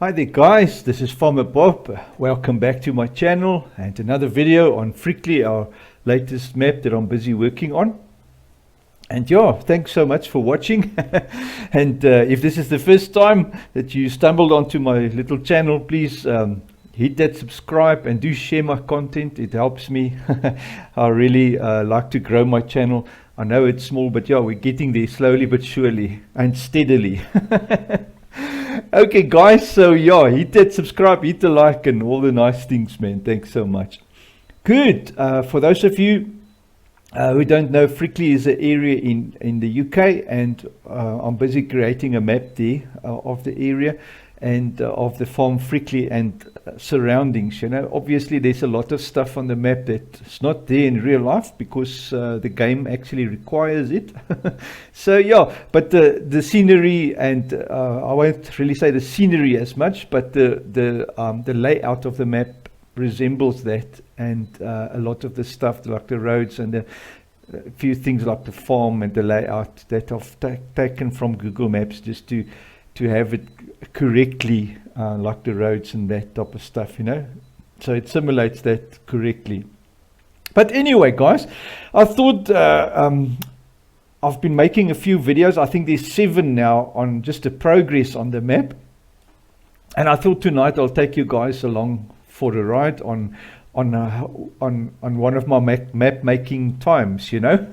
Hi there guys, this is Farmer Bob. Welcome back to my channel and another video on Frickley, our latest map that I'm busy working on. And yeah, thanks so much for watching. And if this is the first time that you stumbled onto my little channel, please hit that subscribe and do share my content. It helps me. I really like to grow my channel. I know it's small, but yeah, we're getting there slowly but surely and steadily. Okay guys, so yeah, hit that subscribe, hit the like and all the nice things, man. Thanks so much. Good. For those of you who don't know, Frickley is an area in the UK, and I'm busy creating a map there of the area and of the farm Frickley and surroundings. You know, obviously there's a lot of stuff on the map that's not there in real life because the game actually requires it. So yeah, but the scenery, and I won't really say the scenery as much, but the layout of the map resembles that, and a lot of the stuff like the roads and a few things like the farm and the layout that I've taken from Google Maps just to have it correctly, like the roads and that type of stuff, you know, so it simulates that correctly. But anyway guys, I thought I've been making a few videos. I think there's 7 now on just the progress on the map, and I thought tonight I'll take you guys along for a ride on one of my map making times, you know.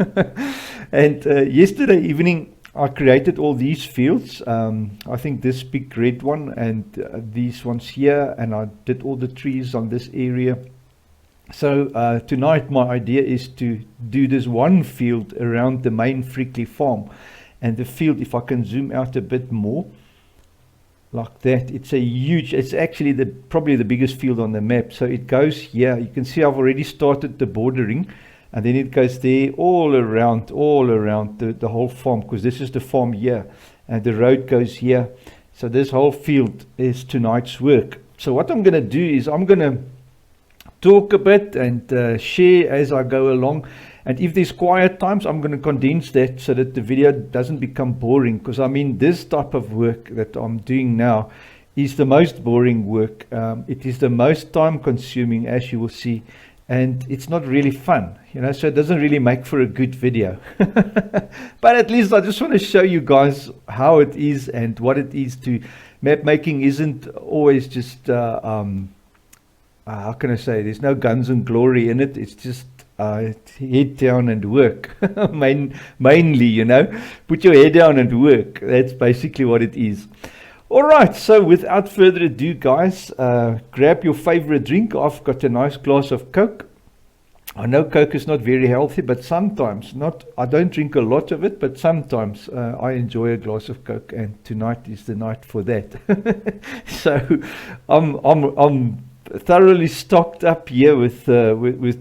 And yesterday evening I created all these fields. I think this big red one and these ones here, and I did all the trees on this area. So tonight my idea is to do this one field around the main Frickley farm. And the field, if I can zoom out a bit more like that, it's a huge, it's actually probably the biggest field on the map. So it goes here, you can see I've already started the bordering, and then it goes there all around the whole farm, because this is the farm here and the road goes here. So this whole field is tonight's work. So what I'm going to do is I'm going to talk a bit and share as I go along, and if there's quiet times I'm going to condense that so that the video doesn't become boring, because I mean this type of work that I'm doing now is the most boring work. It is the most time consuming, as you will see, and it's not really fun, you know, so it doesn't really make for a good video. But at least I just want to show you guys how it is and what it is to map making. Isn't always just how can I say, there's no guns and glory in it. It's just head down and work. Mainly, you know, put your head down and work. That's basically what it is. Alright, so without further ado guys, grab your favorite drink. I've got a nice glass of Coke. I know Coke is not very healthy, but sometimes, I don't drink a lot of it, but sometimes I enjoy a glass of Coke, and tonight is the night for that. So I'm thoroughly stocked up here with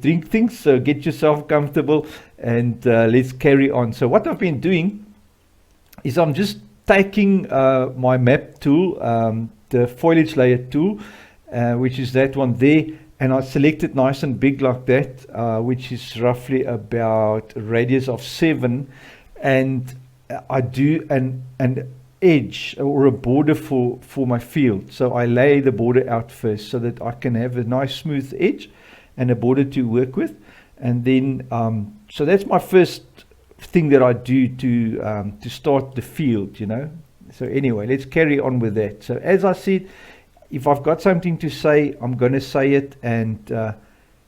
drink things, so get yourself comfortable and let's carry on. So what I've been doing is I'm just taking my map tool, the foliage layer tool, which is that one there, and I select it nice and big like that, which is roughly about a radius of 7, and I do an edge or a border for my field. So I lay the border out first so that I can have a nice smooth edge and a border to work with, and then so that's my first thing that I do to start the field, you know. So anyway, let's carry on with that. So as I said, if I've got something to say, I'm going to say it, and the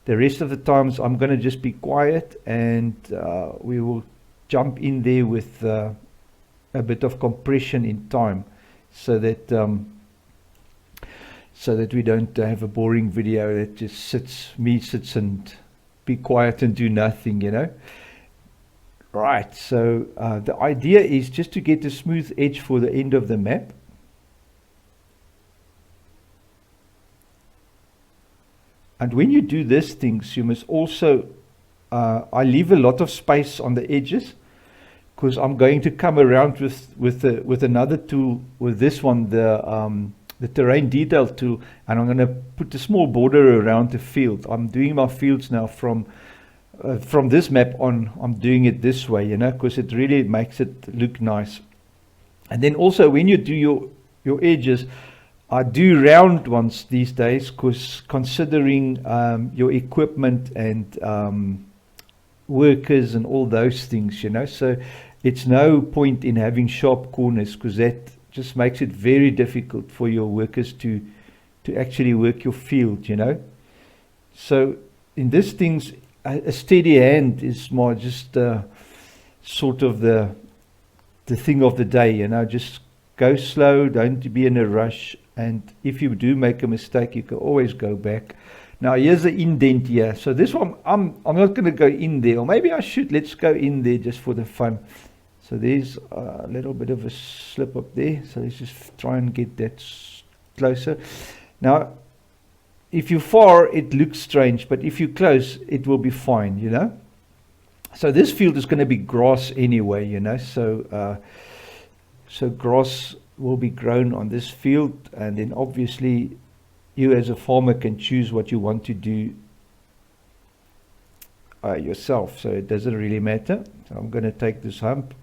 rest of the times I'm going to just be quiet, and we will jump in there with a bit of compression in time, so that we don't have a boring video that just sits and be quiet and do nothing, you know. Right, so the idea is just to get a smooth edge for the end of the map. And when you do these things, you must also, I leave a lot of space on the edges, because I'm going to come around with another tool, with this one, the terrain detail tool, and I'm going to put a small border around the field. I'm doing my fields now from this map on. I'm doing it this way, you know, because it really makes it look nice. And then also when you do your edges, I do round ones these days because considering your equipment and workers and all those things, you know, so it's no point in having sharp corners because that just makes it very difficult for your workers to actually work your field, you know. So in these things, a steady hand is more just sort of the thing of the day, you know. Just go slow, don't be in a rush, and if you do make a mistake, you can always go back. Now here's the indent here. So this one, I'm not going to go in there, or maybe I should. Let's go in there just for the fun. So there's a little bit of a slip up there. So let's just try and get that closer. Now, if you're far, it looks strange, but if you're close, it will be fine, you know. So this field is going to be grass anyway, you know. So so grass will be grown on this field, and then obviously you as a farmer can choose what you want to do yourself, so it doesn't really matter. So I'm going to take this hump,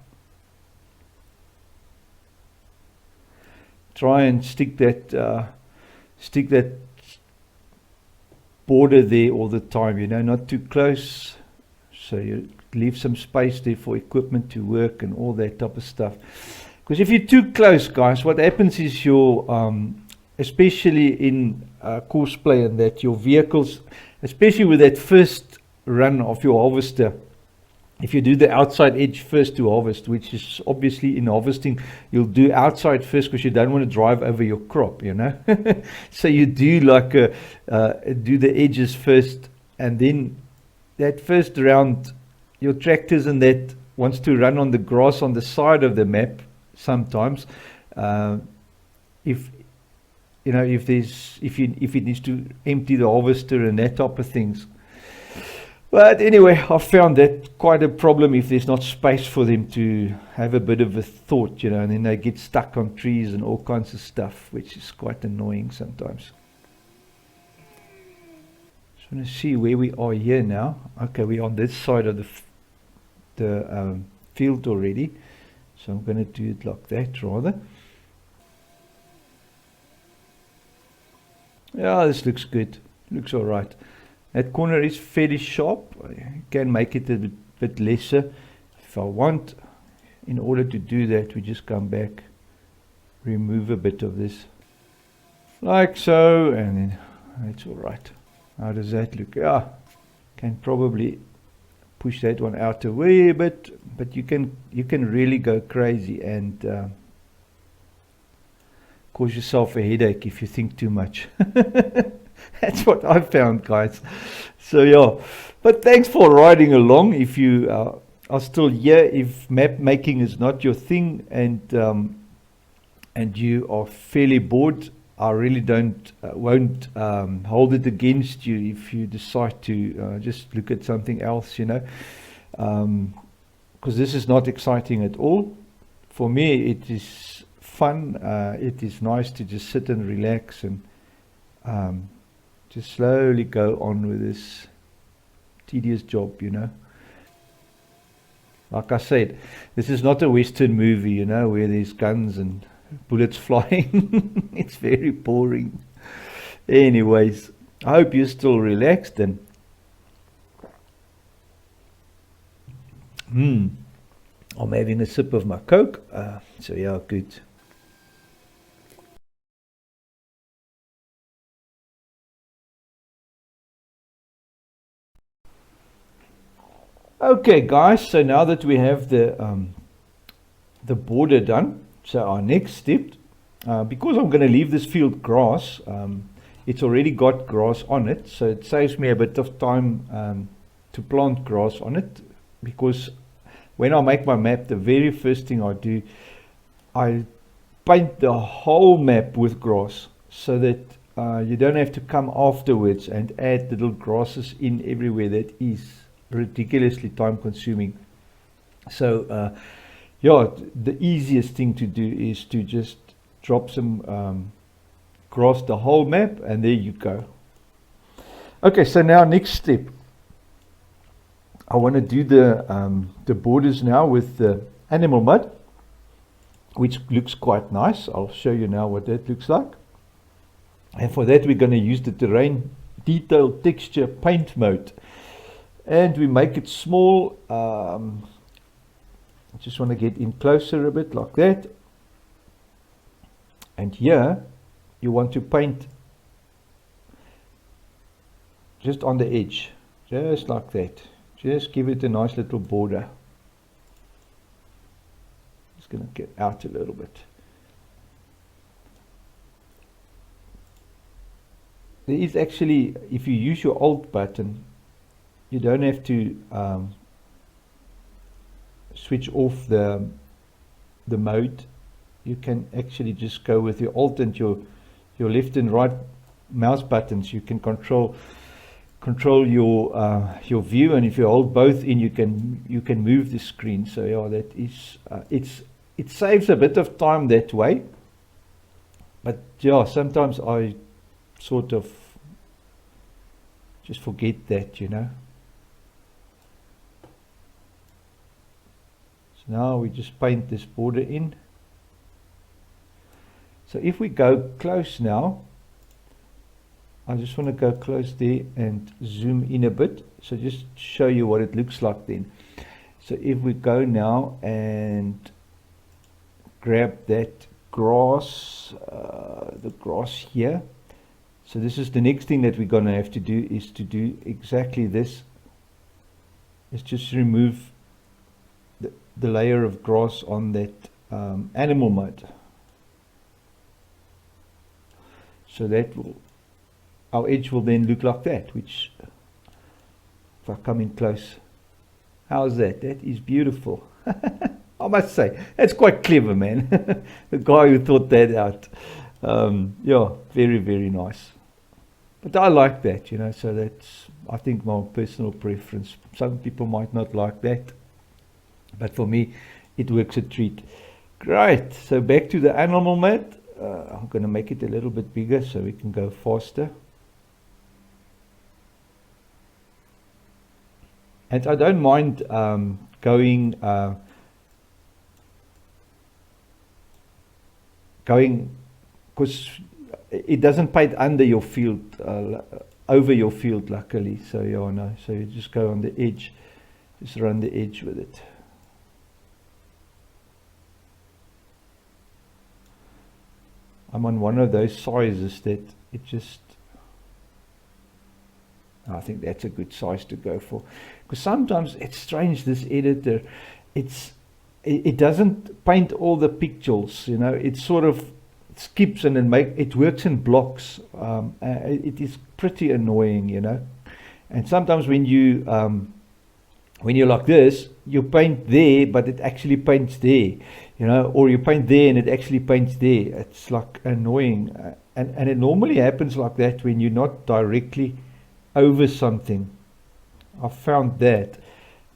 try and stick that border there all the time, you know, not too close, so you leave some space there for equipment to work and all that type of stuff. Because if you're too close, guys, what happens is your especially in course play, and that your vehicles, especially with that first run of your harvester, if you do the outside edge first to harvest, which is obviously in harvesting, you'll do outside first because you don't want to drive over your crop, you know. So you do like do the edges first, and then that first round, your tractors and that wants to run on the grass on the side of the map sometimes. If you know, if it needs to empty the harvester and that type of things. But anyway, I found that quite a problem if there's not space for them to have a bit of a thought, you know, and then they get stuck on trees and all kinds of stuff, which is quite annoying sometimes. Just want to see where we are here now. Okay, we're on this side of the field already, so I'm going to do it like that rather. Yeah, this looks good. Looks all right. That corner is fairly sharp. I can make it a bit lesser if I want. In order to do that, we just come back, remove a bit of this, like so, and then that's all right. How does that look? Yeah, can probably push that one out a wee bit, but you can really go crazy and cause yourself a headache if you think too much. That's what I found, guys. So yeah, but thanks for riding along. If you are still here, if map making is not your thing, and you are fairly bored, I really won't hold it against you if you decide to just look at something else, you know, because this is not exciting at all. For me, it is fun. It is nice to just sit and relax and just slowly go on with this tedious job, you know. Like I said, this is not a Western movie, you know, where there's guns and bullets flying. It's very boring. Anyways, I hope you're still relaxed, and I'm having a sip of my Coke. So yeah, good. Okay, guys, so now that we have the border done, so our next step, because I'm going to leave this field grass, it's already got grass on it, so it saves me a bit of time to plant grass on it, because when I make my map, the very first thing I do, I paint the whole map with grass, so that you don't have to come afterwards and add little grasses in everywhere. That is ridiculously time consuming. So yeah, the easiest thing to do is to just drop some grass the whole map, and there you go. Okay, so now next step, I want to do the borders now with the animal mud, which looks quite nice. I'll show you now what that looks like. And for that we're going to use the terrain detail texture paint mode, and we make it small. I just want to get in closer a bit like that, and here you want to paint just on the edge, just like that. Just give it a nice little border. It's going to get out a little bit. There is actually, if you use your Alt button, you don't have to switch off the mode. You can actually just go with your Alt and your left and right mouse buttons. You can control your view, and if you hold both in, you can move the screen. So yeah, that is it saves a bit of time that way. But yeah, sometimes I sort of just forget that, you know. So now we just paint this border in. So if we go close now, I just want to go close there and zoom in a bit. So just show you what it looks like then. So if we go now and grab that grass, the grass here. So this is the next thing that we're going to have to do, is to do exactly this. Is just remove the layer of grass on that animal mud. So that will, our edge will then look like that, which, if I come in close, how's that? That is beautiful. I must say, that's quite clever, man. The guy who thought that out. Yeah, very, very nice. But I like that, you know, so that's, I think, my personal preference. Some people might not like that, but for me, it works a treat. Great, so back to the animal mat. I'm going to make it a little bit bigger so we can go faster. And I don't mind going because it doesn't paint under your field, over your field, luckily. So yeah, no. So you just go on the edge, just run the edge with it. I'm on one of those sizes that it just, I think that's a good size to go for, because sometimes it's strange, this editor, it doesn't paint all the pixels, you know. It sort of skips and then it works in blocks. It is pretty annoying, you know. And sometimes when you're like this, you paint there but it actually paints there, you know, or you paint there and it actually paints there. It's like annoying, and it normally happens like that when you're not directly over something. I've found that,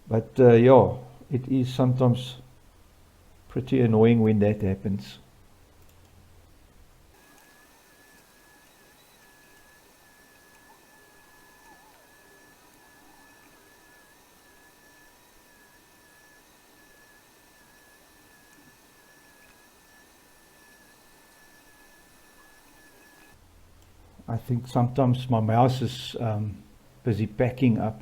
but yeah, it is sometimes pretty annoying when that happens. I think sometimes my mouse is busy packing up.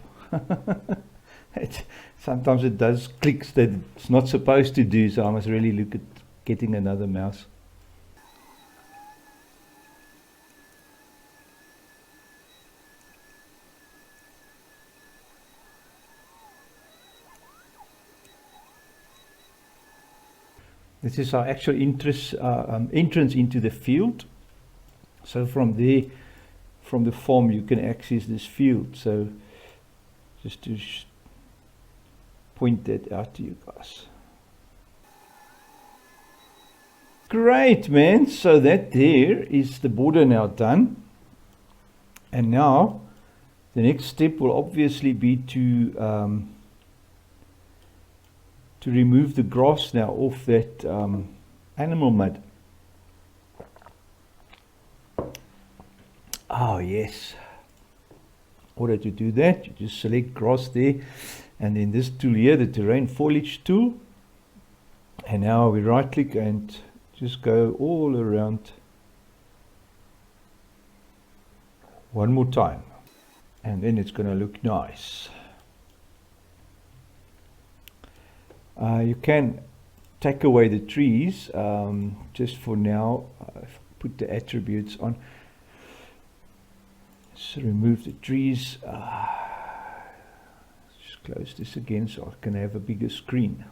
Sometimes it does clicks that it's not supposed to do, so I must really look at getting another mouse. This is our actual entrance into the field. So from there, from the farm, you can access this field. So just to point that out to you guys. Great, man. So that there is the border now done. And now the next step will obviously be to remove the grass now off that animal mud. Oh yes. In order to do that, you just select grass there, and then this tool here, the terrain foliage tool, and now we right click and just go all around One more time, and then it's going to look nice. You can take away the trees just for now. Put the attributes on. So remove the trees. Just close this again so I can have a bigger screen.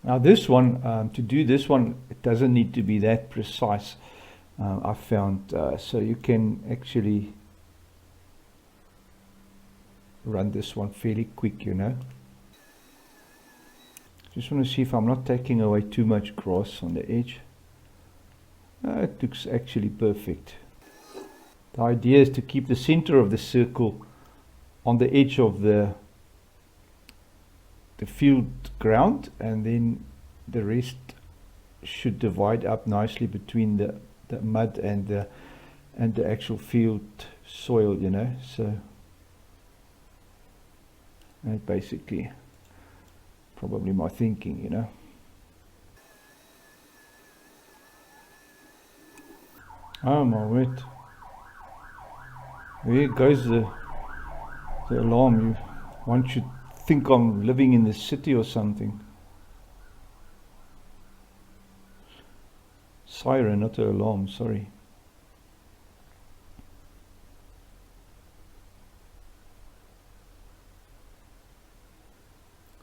Now this one, to do this one, it doesn't need to be that precise. I found so you can actually run this one fairly quick, you know. Just want to see if I'm not taking away too much grass on the edge. It looks actually perfect. The idea is to keep the center of the circle on the edge of the field ground, and then the rest should divide up nicely between the mud and the actual field soil, you know. So that basically probably my thinking, you know. Oh my word. There goes the alarm. One should think I'm living in the city or something. Siren, not an alarm, sorry.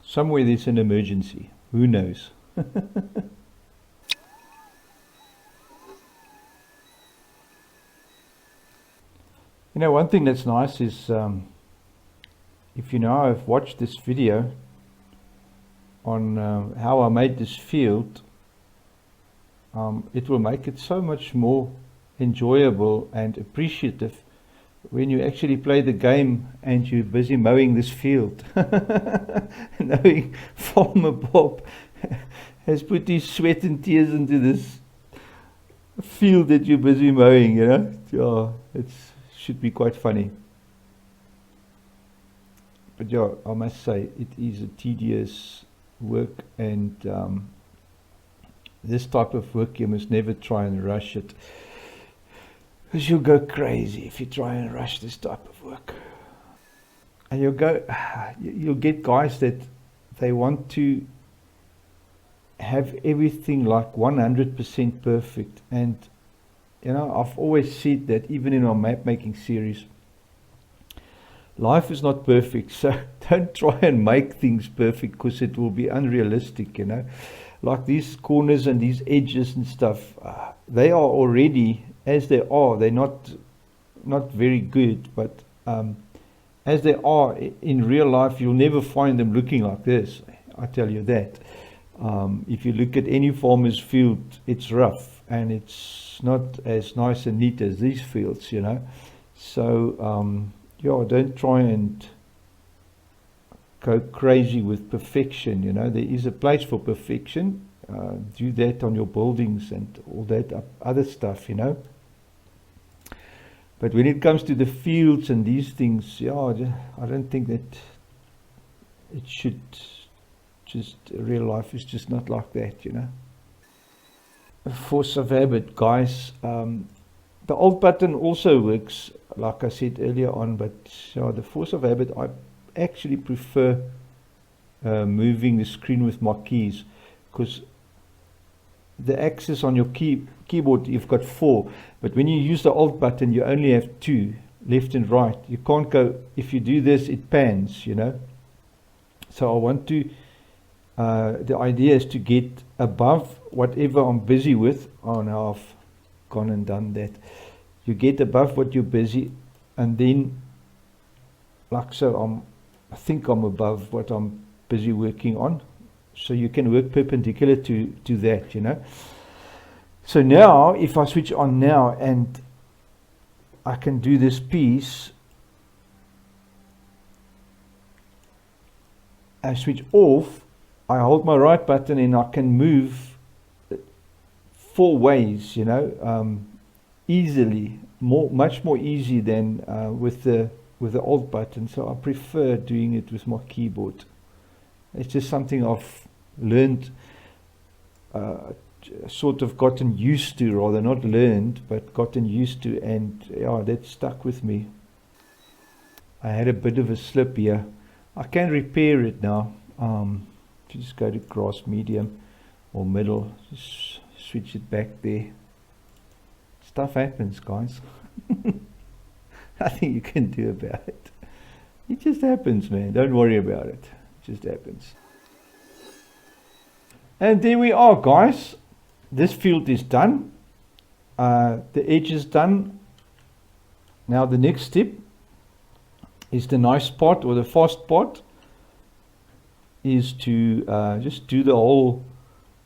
Somewhere there's an emergency. Who knows? You know, one thing that's nice is if you know, I've watched this video on how I made this field. It will make it so much more enjoyable and appreciative when you actually play the game and you're busy mowing this field. Knowing Farmer Bob has put his sweat and tears into this field that you're busy mowing, you know. Yeah, it should be quite funny. But yeah, I must say it is a tedious work, and this type of work you must never try and rush it, because you'll go crazy if you try and rush this type of work. And you'll get guys that they want to have everything like 100% perfect. And you know, I've always said that even in our map making series, life is not perfect, so don't try and make things perfect, because it will be unrealistic, you know. Like these corners and these edges and stuff, they are already as they are. They're not very good, but as they are in real life, you'll never find them looking like this, I tell you that. If you look at any farmer's field, it's rough and it's not as nice and neat as these fields, you know. So yeah, don't try and go crazy with perfection, you know. There is a place for perfection. Do that on your buildings and all that other stuff, you know. But when it comes to the fields and these things, yeah, I don't think that it should just, real life is just not like that, you know. Force of habit, guys. The alt button also works, like I said earlier on, but yeah, the force of habit, I actually prefer moving the screen with my keys, because the axis on your keyboard, you've got 4, but when you use the alt button, you only have 2, left and right. You can't go, if you do this, it pans, you know. So I want to, the idea is to get above whatever I'm busy with. Oh, now I've gone and done that. You get above what you're busy, and then like so, I think I'm above what I'm busy working on, so you can work perpendicular to that, you know. So now if I switch on now and I can do this piece, I switch off, I hold my right button and I can move 4 ways, you know, easily, much more easy than with the alt button. So I prefer doing it with my keyboard. It's just something I've learned sort of gotten used to, rather not learned, but gotten used to, and yeah, that stuck with me. I had a bit of a slip here. I can repair it now. Just go to grass medium or middle, just switch it back there. Stuff happens, guys. Nothing you can do about it. It just happens, man. Don't worry about it. It just happens. And there we are, guys. This field is done. The edge is done. Now the next step is the nice part, or the fast part, is to just do the whole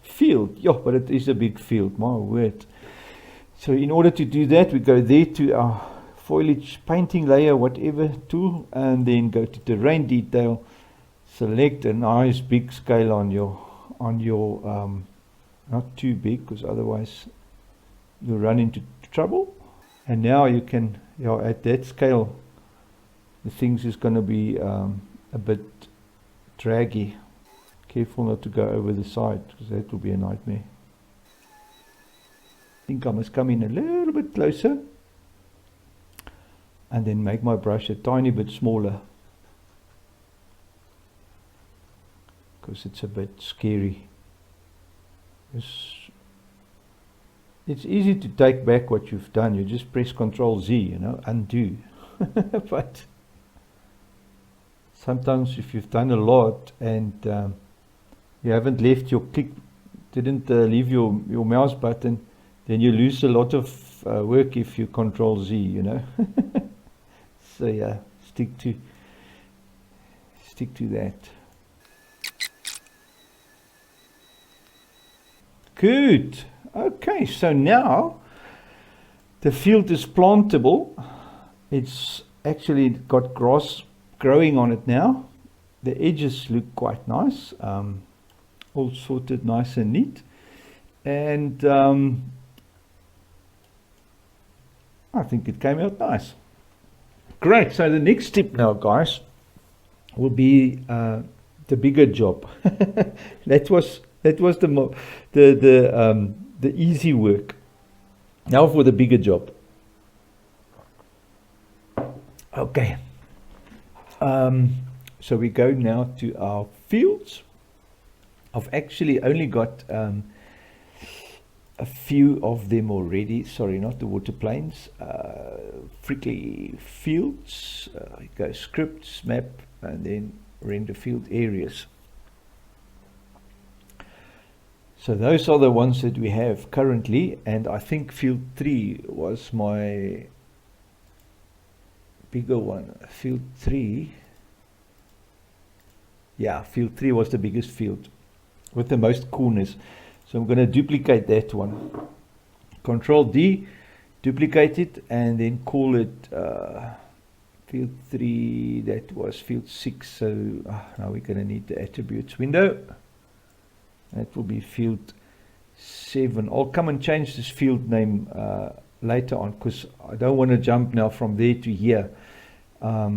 field. Yeah, but it is a big field, my word. So in order to do that, we go there to our foliage painting layer, whatever tool, and then go to terrain detail, select a nice big scale on your not too big, because otherwise you'll run into trouble. And now you can, at that scale, the things is going to be a bit draggy. Careful not to go over the side, because that will be a nightmare. I think I must come in a little bit closer and then make my brush a tiny bit smaller, because it's a bit scary. It's easy to take back what you've done. You just press Ctrl Z, undo. But sometimes if you've done a lot and you haven't left your didn't leave your mouse button, then you lose a lot of work if you Ctrl Z, So yeah, stick to that. Good. Okay, so now the field is plantable. It's actually got grass growing on it now. The edges look quite nice, all sorted nice and neat. And I think it came out nice. Great. So the next step now, guys, will be the bigger job. That was the easy work. Now for the bigger job. Okay. So we go now to our fields. I've actually only got a few of them already. Sorry, not the water planes. Frickley fields. Go scripts, map, and then render field areas. So those are the ones that we have currently, and I think field 3 was my bigger one. Field 3. Yeah, field 3 was the biggest field with the most corners. So I'm going to duplicate that one. Control D, duplicate it, and then call it field 3. That was field 6. So now we're going to need the attributes window. That will be field 7. I'll come and change this field name later on, because I don't want to jump now from there to here. Or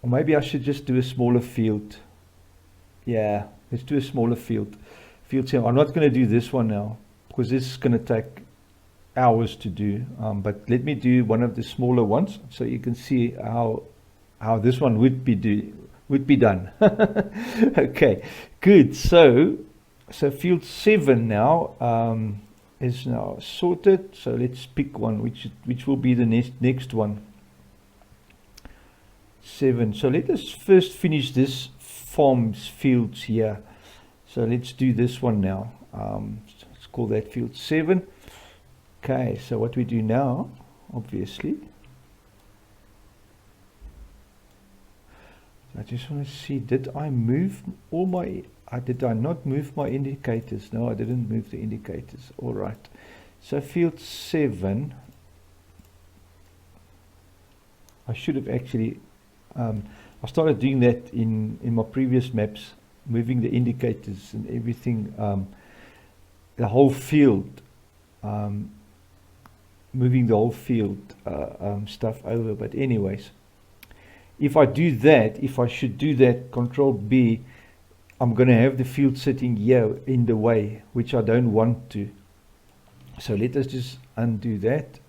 maybe I should just do a smaller field. Yeah, let's do a smaller field. Field 7. I'm not going to do this one now, because this is going to take hours to do. But let me do one of the smaller ones, so you can see how this one would be done. Okay, good. So field 7 now is now sorted. So let's pick one, which will be the next one. 7. So let us first finish this farms fields here. So let's do this one now. Let's call that field 7. Okay, so what we do now, obviously, I just want to see, did I move all my, did I not move my indicators? No, I didn't move the indicators. All right. So field 7, I should have actually, I started doing that in my previous maps, moving the indicators and everything, the whole field, moving the whole field stuff over. But anyways, if I do that, if I should do that, Control B, I'm going to have the field sitting here in the way, which I don't want to. So let us just undo that.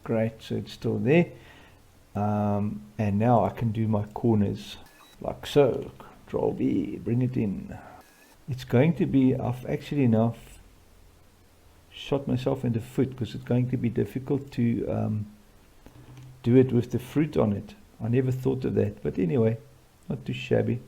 Great, so it's still there. And now I can do my corners like so. Control B, bring it in. It's going to be, I've actually now shot myself in the foot, because it's going to be difficult to do it with the fruit on it. I never thought of that, but anyway, not too shabby.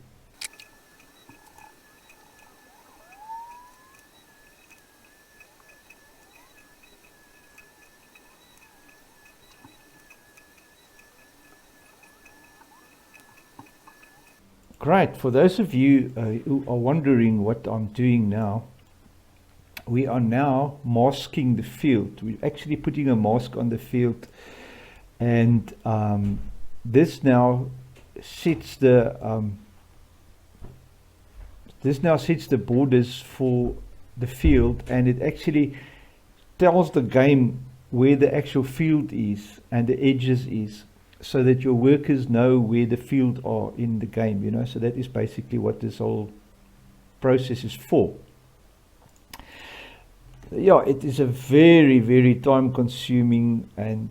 Great. For those of you who are wondering what I'm doing now, we are now masking the field. We're actually putting a mask on the field, and this now sets the borders for the field, and it actually tells the game where the actual field is and the edges is, so that your workers know where the field are in the game, you know. So that is basically what this whole process is for. Yeah, it is a very, very time consuming and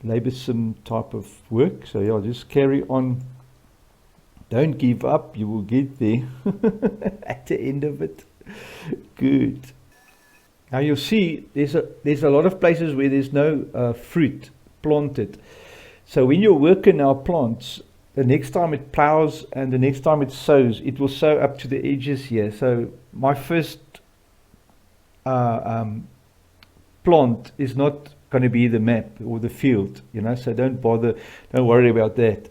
laborsome type of work. So yeah, just carry on. Don't give up, you will get there at the end of it. Good. Now you'll see there's a lot of places where there's no fruit planted. So when your worker now plants, the next time it plows and the next time it sows, it will sow up to the edges here. So my first plant is not going to be the map or the field, you know, so don't worry about that.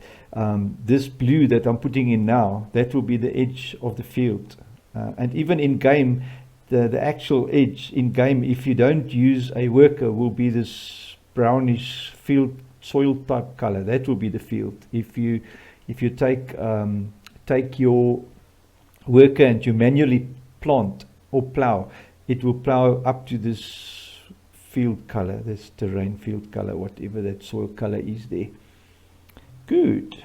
This blue that I'm putting in now, that will be the edge of the field. And even in game, the actual edge in game, if you don't use a worker, will be this brownish field soil type color. That will be the field. If you take your worker and you manually plant or plow, it will plow up to this field color, this terrain field color, whatever that soil color is there. Good.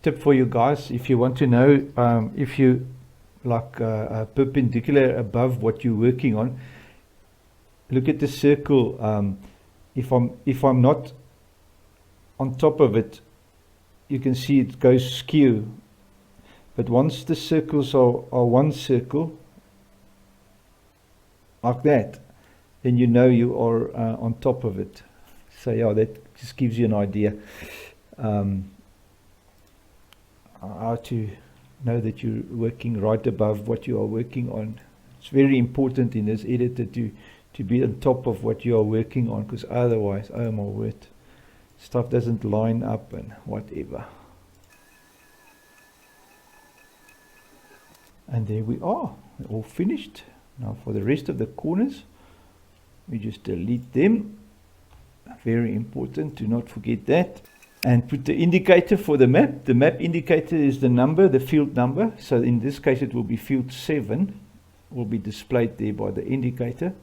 Tip for you guys, if you want to know if you like perpendicular above what you're working on, look at the circle. If I'm not on top of it, you can see it goes skew, but once the circles are one circle like that, then you know you are on top of it. So yeah, that just gives you an idea how to know that you're working right above what you are working on. It's very important in this editor to be on top of what you are working on, because otherwise, oh my word, stuff doesn't line up and whatever. And there we are, all finished. Now for the rest of the corners, we just delete them. Very important, do not forget that. And put the indicator for the map. The map indicator is the number, the field number. So in this case it will be field 7, will be displayed there by the indicator.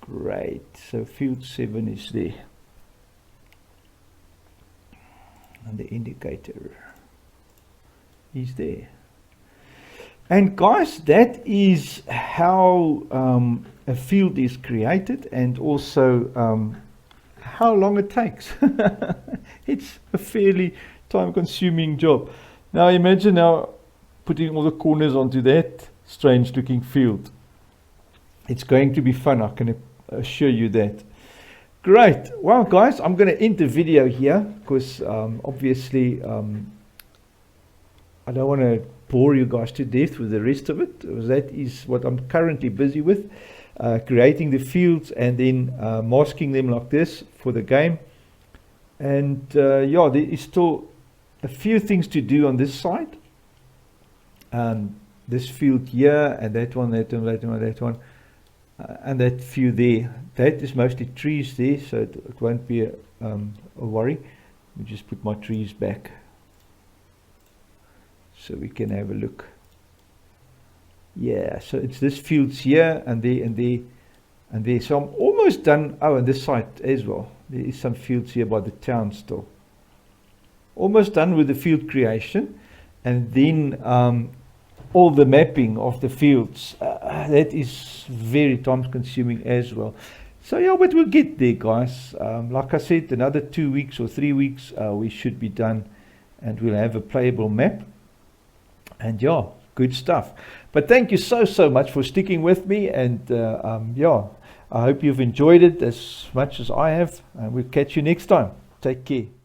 Great, so field 7 is there. And the indicator is there. And guys, that is how a field is created, and also how long it takes. It's a fairly time-consuming job. Now imagine now putting all the corners onto that strange looking field. It's going to be fun, I can assure you that. Great. Well guys, I'm going to end the video here, because obviously I don't want to bore you guys to death with the rest of it, because that is what I'm currently busy with. Creating the fields and then masking them like this for the game. And yeah, there is still a few things to do on this side. This field here, and that one, that one, that one, that one, and that few there. That is mostly trees there, so it won't be a worry. Let me just put my trees back. so we can have a look. Yeah, so it's this fields here and there and there and there. So I'm almost done. Oh, and this side as well. There is some fields here by the town still. Almost done with the field creation, and then all the mapping of the fields. That is very time consuming as well. So yeah, but we'll get there, guys. Like I said, another 2 weeks or 3 weeks, we should be done, and we'll have a playable map. And yeah, good stuff. But thank you so much for sticking with me, and yeah, I hope you've enjoyed it as much as I have, and we'll catch you next time. Take care.